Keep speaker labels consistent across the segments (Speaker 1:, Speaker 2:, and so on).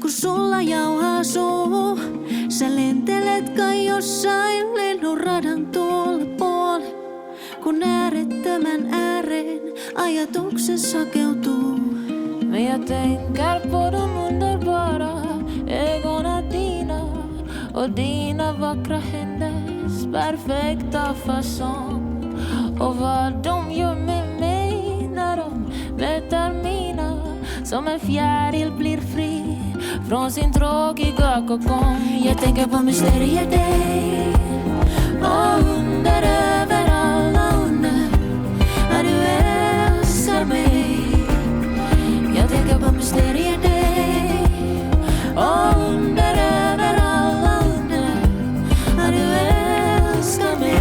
Speaker 1: kun sulla jauhaa suu. Sä lentelet kai jossain lennonradan tuolla puolella, kun äärettömän ääreen ajatukset hakeutuu.
Speaker 2: Men jag tänker på de underbara ögonen dina och dina vackra händers perfekta fasong. Och vad de gör med mig när de möter mina, som en fjäril blir fri från sin tråkiga kokong. Jag tänker på mysteriet dig och under över alla under, när du älskar mig. Jag tänker på mysteriet dig och under över alla under, när du älskar mig.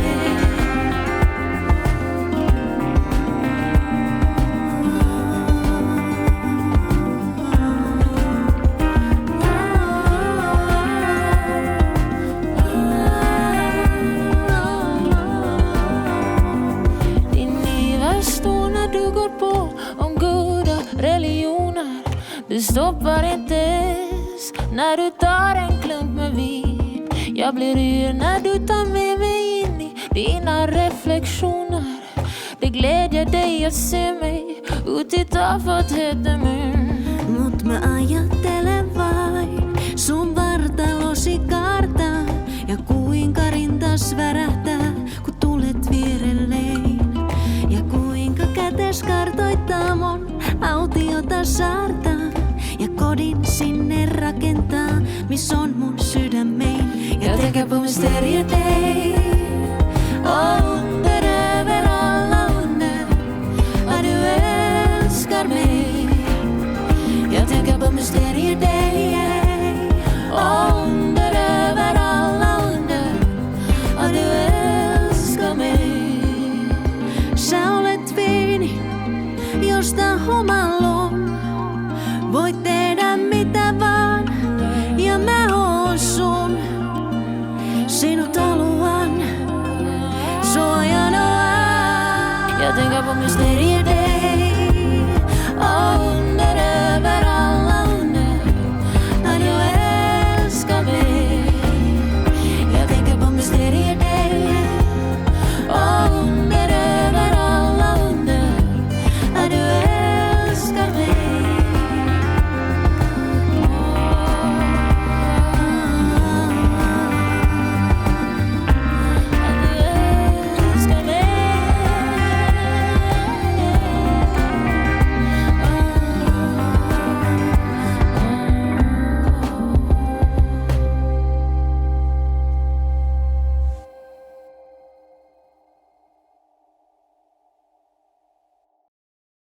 Speaker 2: Du stoppar inte ens när du tar en klunk med vin. Jag blir yr när du tar med mig in i dina reflektioner. Det glädjer dig att se mig ut i tafatheten mun.
Speaker 1: Mut mä ajattelen vain sun vartalosi kartaa ja kuinka rintas värähtää, kun tulet vierelleen. Ja kuinka kätes kartoittaa mun autiota saarta ja kodin sinne rakentaa, miss on mun sydämein.
Speaker 2: Jag tänker på mysteriet dig och under över alla under, vad du älskar mig. Jag tänker på mysteriet dig och under över alla under, vad du älskar mig.
Speaker 1: Sä olet viini, josta humalon. Voit tehdä mitä vaan, ja mä oon sun. Sinut haluan, suojanoa.
Speaker 2: Jag tänker på mysteriet